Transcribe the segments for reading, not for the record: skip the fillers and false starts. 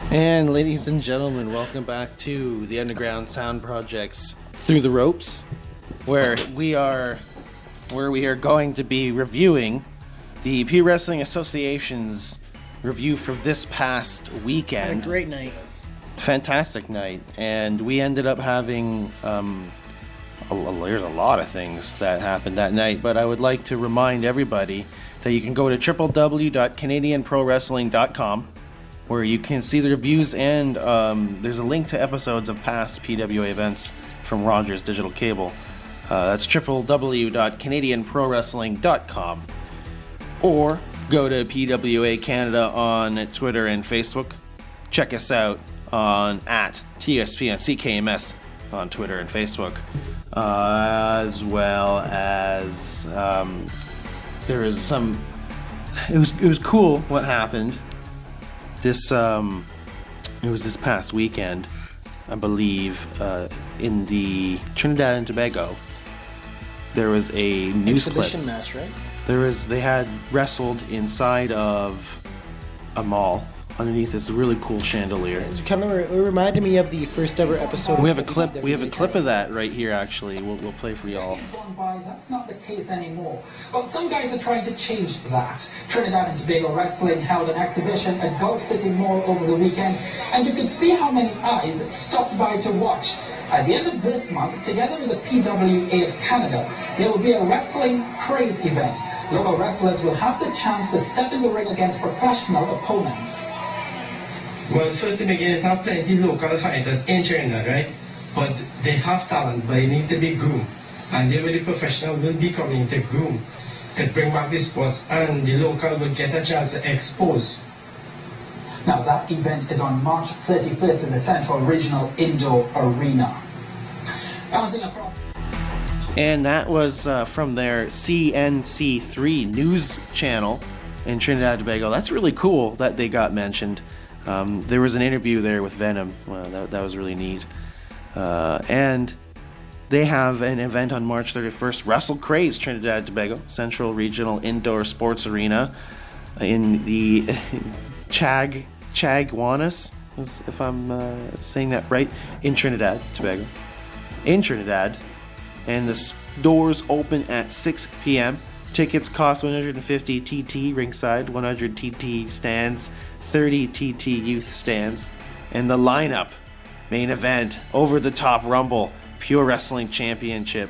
And ladies and gentlemen, welcome back to the Underground Sound Project's Through the Ropes, where we are going to be reviewing the P Wrestling Association's review for this past weekend. Had a great night. Fantastic night, and we ended up having there's a lot of things that happened that night, but I would like to remind everybody that you can go to www.canadianprowrestling.com, where you can see the reviews, and there's a link to episodes of past PWA events from Rogers Digital Cable. That's www.canadianprowrestling.com, or go to PWA Canada on Twitter and Facebook. Check us out on @TSP and CKMS on Twitter and Facebook, as well as there is some. It was cool what happened. It was this past weekend, I believe, in the Trinidad and Tobago. There was a news clip. Exhibition match, right? They had wrestled inside of a mall underneath this really cool chandelier. It reminded me of the first ever episode. We have a clip of that right here. Actually, we'll play for y'all. That's not the case anymore. But some guys are trying to change that. Trinidad and Tobago Wrestling held an exhibition at Gulf City Mall over the weekend, and you could see how many eyes stopped by to watch. At the end of this month, together with the PWA of Canada, there will be a wrestling craze event. Local wrestlers will have the chance to step in the ring against professional opponents. Well, first to begin, it have plenty local fighters in Trinidad, right? But they have talent, but they need to be groomed. And they will be professional, will be coming to groom, to bring back the sports, and the local will get a chance to expose. Now that event is on March 31st in the Central Regional Indoor Arena. Bouncing across. And that was from their CNC3 news channel in Trinidad and Tobago. That's really cool that they got mentioned. There was an interview there with Venom. That was really neat. And they have an event on March 31st, Wrestle Craze Trinidad and Tobago, Central Regional Indoor Sports Arena in the Chaguanas, if I'm saying that right, in Trinidad and Tobago. In Trinidad. And the doors open at 6 p.m. Tickets cost 150 TT ringside, 100 TT stands, 30 TT youth stands. And the lineup, main event, Over the Top Rumble, Pure Wrestling Championship,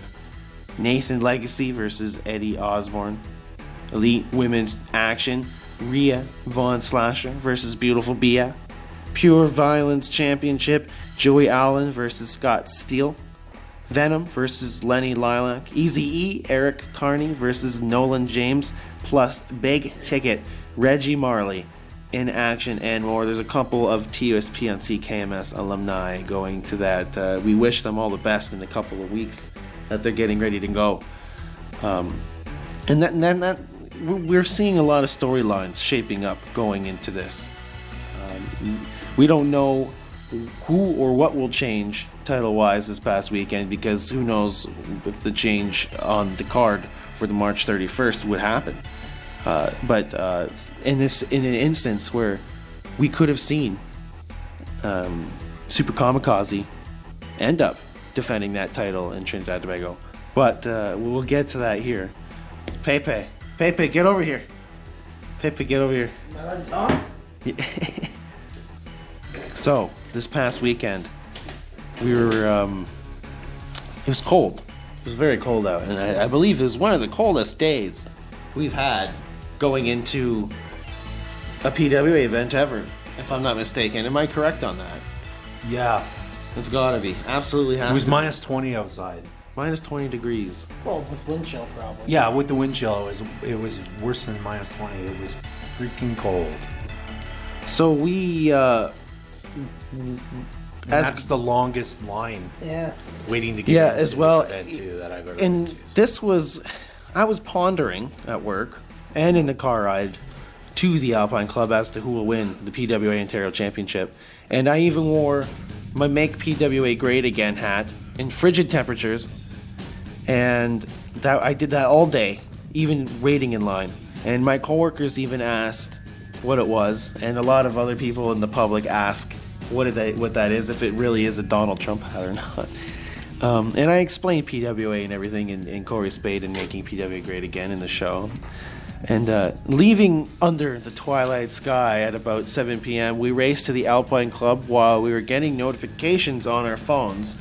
Nathan Legacy versus Eddie Osborne. Elite Women's Action, Rhea Von Slasher versus Beautiful Bia. Pure Violence Championship, Joey Allen versus Scott Steele. Venom versus Lenny Lilac. Eazy-E, Eric Carney versus Nolan James, plus big ticket Reggie Marley in action and more. There's a couple of TUSP and CKMS alumni going to that. We wish them all the best in a couple of weeks that they're getting ready to go. And that we're seeing a lot of storylines shaping up going into this. We don't know who or what will change title-wise this past weekend, because who knows if the change on the card for the March 31st would happen. But in an instance where we could have seen Super Kamikaze end up defending that title in Trinidad and Tobago. But we'll get to that here. Pepe, get over here. Pepe, get over here. So, this past weekend, we were, it was cold. It was very cold out, and I believe it was one of the coldest days we've had going into a PWA event ever, if I'm not mistaken. Am I correct on that? Yeah. It's gotta be. Absolutely has to be. It was minus 20 outside. Minus 20 degrees. Well, with wind chill, probably. Yeah, with the wind chill, it was worse than minus 20. It was freaking cold. So we, that's the longest line. Yeah. Waiting to get into as well. This event too, that I've ever and been to. This was, I was pondering at work and in the car ride to the Alpine Club as to who will win the PWA Ontario Championship. And I even wore my Make PWA Great Again hat in frigid temperatures. And that I did that all day, even waiting in line. And my coworkers even asked what it was, and a lot of other people in the public ask what that is, if it really is a Donald Trump hat or not. And I explained PWA and everything, and Corey Spade and making PWA great again in the show. And leaving under the twilight sky at about 7 p.m., we raced to the Alpine Club while we were getting notifications on our phones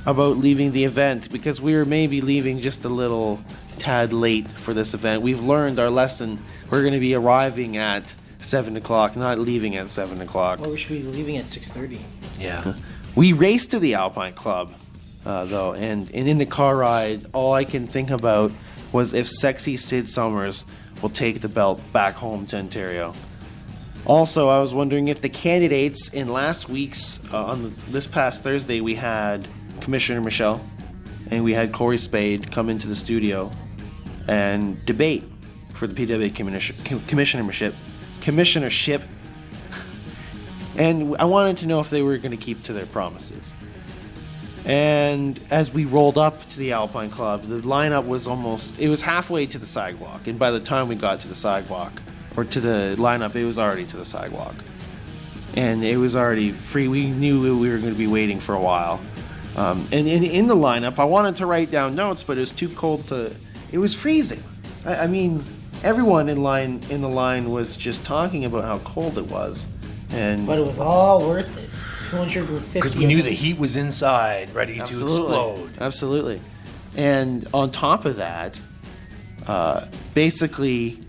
about leaving the event, because we were maybe leaving just a little tad late for this event. We've learned our lesson. We're going to be arriving at 7 o'clock, not leaving at 7 o'clock. Well, we should be leaving at 6:30. Yeah. We raced to the Alpine Club, though, and in the car ride, all I can think about was if sexy Sid Summers will take the belt back home to Ontario. Also, I was wondering if the candidates in last week's, this past Thursday, we had Commissioner Michelle and we had Corey Spade come into the studio and debate for the PWA commissionership. And I wanted to know if they were going to keep to their promises. And as we rolled up to the Alpine Club, the lineup was it was halfway to the sidewalk. And by the time we got to the sidewalk, or to the lineup, it was already to the sidewalk. And it was already free. We knew we were going to be waiting for a while. And in the lineup, I wanted to write down notes, but it was too cold it was freezing. I mean, everyone in the line was just talking about how cold it was. But it was all worth it. 250. Because we knew the heat was inside, ready to explode. Absolutely. And on top of that, basically,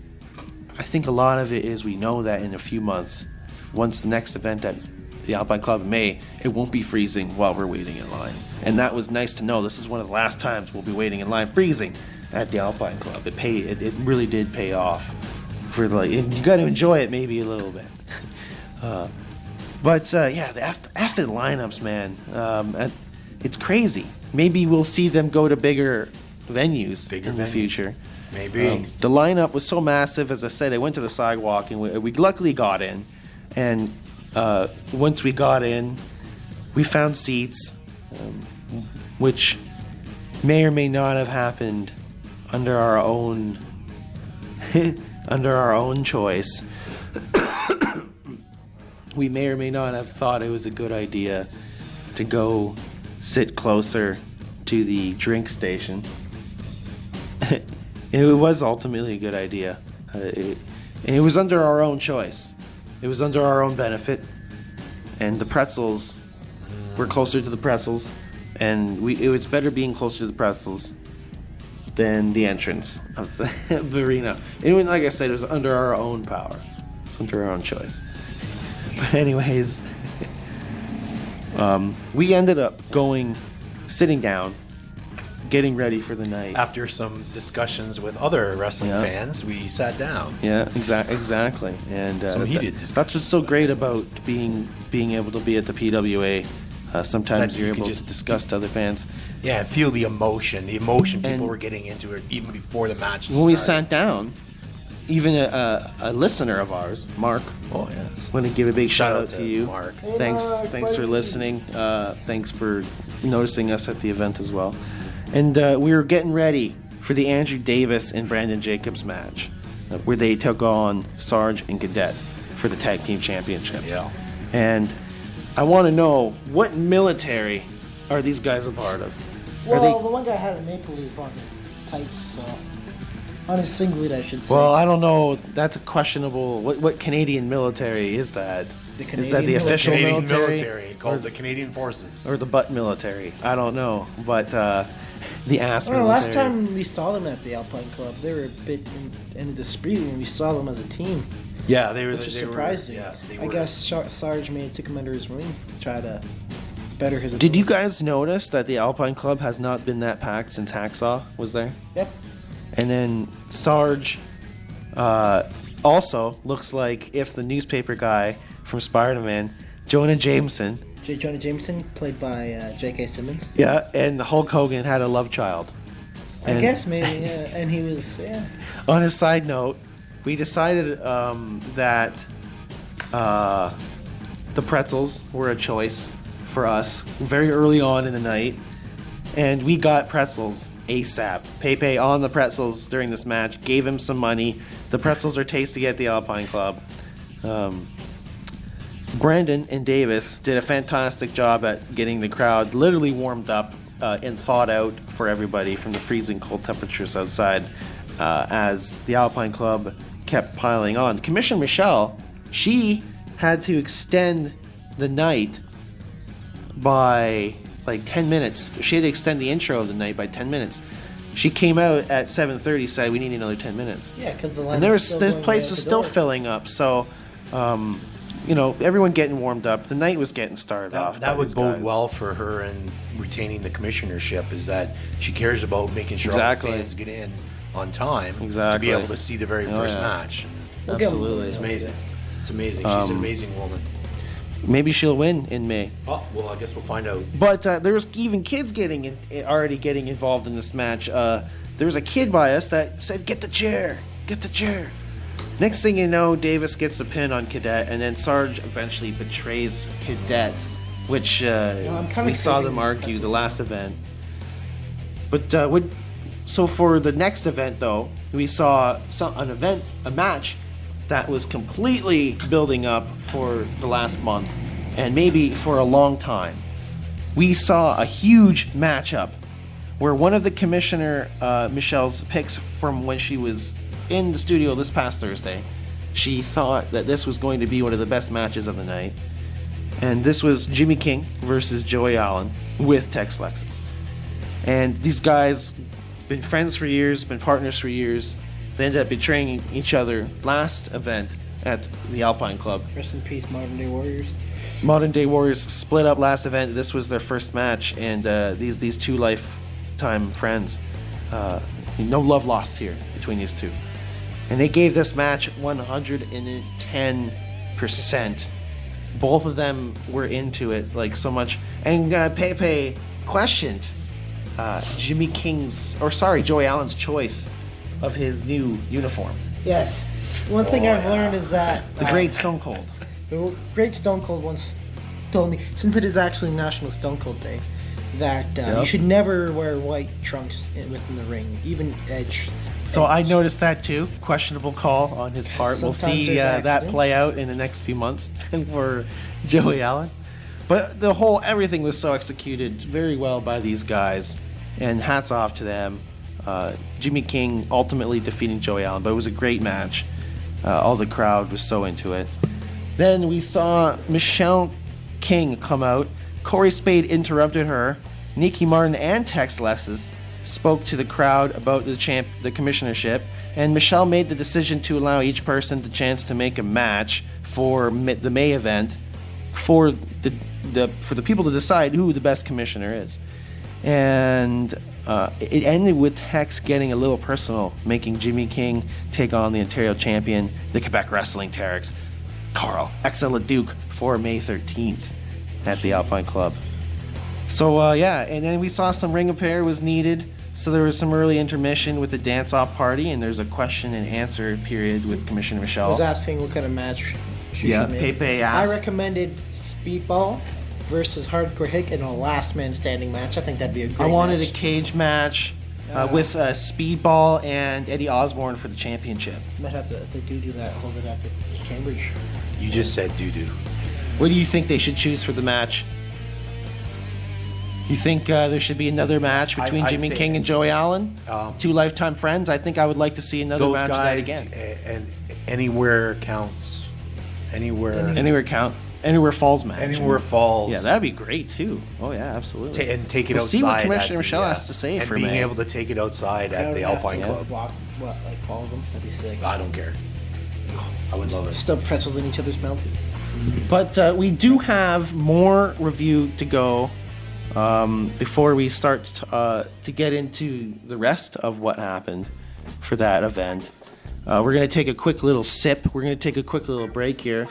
I think a lot of it is we know that in a few months, once the next event at the Alpine Club in May, it won't be freezing while we're waiting in line. And that was nice to know. This is one of the last times we'll be waiting in line freezing at the Alpine Club. It really did pay off. You got to enjoy it maybe a little bit. But after the lineups, man, it's crazy. Maybe we'll see them go to bigger venues in the future. Maybe. The lineup was so massive. As I said, I went to the sidewalk, and we luckily got in. And once we got in, we found seats, which may or may not have happened under our own choice. We may or may not have thought it was a good idea to go sit closer to the drink station. It was ultimately a good idea. And it was under our own choice. It was under our own benefit. And the pretzels were closer to the pretzels. And it was better being closer to the pretzels than the entrance of the arena. And like I said, it was under our own power. It's under our own choice. But anyways, we ended up sitting down, getting ready for the night. After some discussions with other wrestling fans, we sat down. Yeah, exactly. And some heated discussions. That's what's so great about being able to be at the PWA. Sometimes you're able to discuss to other fans. Yeah, and feel the emotion people were getting into it even before the match started. When we sat down, even a listener of ours, Mark. Oh yes. Want to give a big shout out to you, Mark. Hey, thanks Mark, for listening. Thanks for noticing us at the event as well. And we were getting ready for the Andrew Davis and Brandon Jacobs match, where they took on Sarge and Cadet for the tag team championships. Yeah. And I want to know, what military are these guys a part of? Well, the one guy had a maple leaf on his tights, so on his singlet, I should say. Well, I don't know. That's a questionable. What Canadian military is that? Is that the official Canadian military called the Canadian Forces, or the butt military? I don't know, but the ass military. Last time we saw them at the Alpine Club, they were a bit in a dispute, and we saw them as a team. Yeah, they were. Which surprised me. Yes, they I were. guess Sarge took him under his wing to try to better his. Did you guys notice that the Alpine Club has not been that packed since Hacksaw was there? Yep. And then Sarge also looks like if the newspaper guy from Spider-Man, Jonah Jameson. Jonah Jameson, played by J.K. Simmons. Yeah, and Hulk Hogan had a love child. I guess maybe, yeah. And he was, yeah. On a side note, we decided that the pretzels were a choice for us very early on in the night, and we got pretzels ASAP. Pepe on the pretzels during this match, gave him some money. The pretzels are tasty at the Alpine Club. Brandon and Davis did a fantastic job at getting the crowd literally warmed up and thawed out for everybody from the freezing cold temperatures outside as the Alpine Club kept piling on. Commissioner Michelle, she had to extend the night by like 10 minutes. She had to extend the intro of the night by 10 minutes. She came out at 7:30, said we need another 10 minutes. Yeah, because the line And there was, still this going place way out was the still door. filling up. So, everyone getting warmed up. The night was getting started off. That by would these bode guys. well for her in retaining the commissionership, is that she cares about making sure Exactly. all the fans get in on time to Exactly. be able to see the very first yeah. match. We'll get Absolutely. one. It's amazing. It's amazing. She's an amazing woman. Maybe she'll win in May. Oh, well, I guess we'll find out. But there was even kids already getting involved in this match. There was a kid by us that said, "Get the chair, get the chair." Next thing you know, Davis gets the pin on Cadet, and then Sarge eventually betrays Cadet, which I'm kinda we saw them craving argue the pretzels. last event. But so for the next event, though, we saw a match that was completely building up for the last month, and maybe for a long time. We saw a huge matchup where one of the Commissioner Michelle's picks from when she was in the studio this past Thursday, she thought that this was going to be one of the best matches of the night. And this was Jimmy King versus Joey Allen with Tex Lexus. And these guys, been friends for years, been partners for years. They ended up betraying each other last event at the Alpine Club. Rest in peace, Modern Day Warriors. Modern Day Warriors split up last event. This was their first match, and these two lifetime friends, no love lost here between these two. And they gave this match 110%. Both of them were into it like so much. And Pepe questioned Joey Allen's choice of his new uniform. Yes. One thing I've learned is that The Great Stone Cold. the great Stone Cold once told me, since it is actually National Stone Cold Day, that you should never wear white trunks within the ring, even Edge. So I noticed that too. Questionable call on his part. We'll Sometimes see there's that accidents. play out in the next few months for Joey Allen. But everything was so executed very well by these guys, and hats off to them. Jimmy King ultimately defeating Joey Allen, but it was a great match. All the crowd was so into it. Then we saw Michelle King come out. Corey Spade interrupted her. Nikki Martin and Tex Lexus spoke to the crowd about the commissionership, and Michelle made the decision to allow each person the chance to make a match for the May event for the people to decide who the best commissioner is. And it ended with Tex getting a little personal, making Jimmy King take on the Ontario champion, the Quebec Wrestling Terex, Carl Exela-Duke, for May 13th at the Alpine Club. So, and then we saw some ring repair was needed. So there was some early intermission with the dance-off party, and there's a question and answer period with Commissioner I Michelle. was asking what kind of match she Yeah, should make. Pepe I asked. recommended Speedball versus Hardcore Hick in a last man standing match. I think that'd be a great I wanted a match. cage match with Speedball and Eddie Osborne for the championship. Might have to, if they do that, hold it at the Cambridge. You just said doo-doo. What do you think they should choose for the match? You think there should be another match between I'd Jimmy say- King and Joey Allen? Two lifetime friends? I think I would like to see another Those match of guys, that again. and anywhere counts. Anywhere. Anywhere Falls match. Anywhere falls. Yeah, that'd be great too. Oh yeah, absolutely. And take it We'll outside. see what at Commissioner the, Michelle has to say and for being May. able to take it outside at the Alpine Club. Walk, like all of them. That'd be sick. I don't care. I would love it. Stuff pretzels in each other's mouths. But we do have more review to go before we start to get into the rest of what happened for that event. We're going to take a quick little sip. We're going to take a quick little break here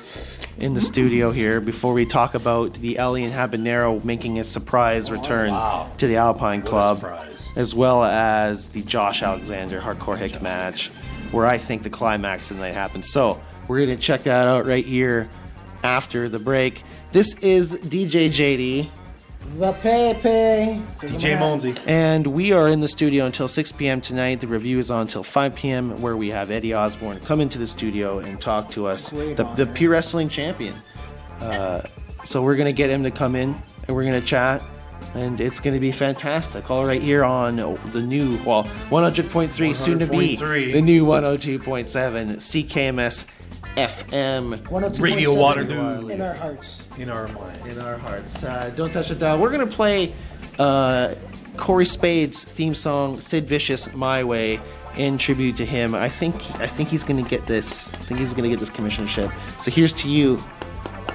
in the studio here before we talk about the Ellie and Habanero making a surprise return to the Alpine Club, surprise. as well as the Josh Alexander Hardcore Hick match, where I think the climax of the night happened. So we're going to check that out right here after the break. This is DJ JD, The Pepe. DJ Monzi. And we are in the studio until 6 p.m. tonight. The review is on until 5 p.m., where we have Eddie Osborne come into the studio and talk to us, the Pure Wrestling champion. So we're going to get him to come in, and we're going to chat, and it's going to be fantastic. All right here on the new, 100.3, soon to be the new 102.7 CKMS FM. Radio Waterloo. In our hearts. In our minds. In our hearts. Don't touch the dial. We're going to play Corey Spade's theme song, Sid Vicious, My Way, in tribute to him. I think he's going to get this. I think he's going to get this commissionership. So here's to you,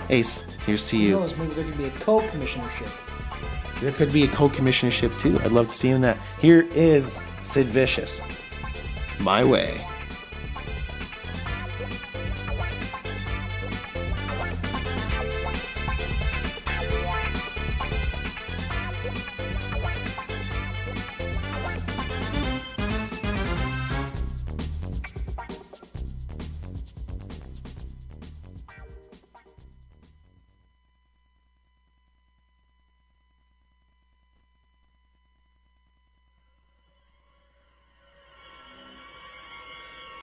Ace. Here's to Who you. knows, maybe there could be a co-commissionership. There could be a co-commissionership too. I'd love to see him in that. Here is Sid Vicious, My Way.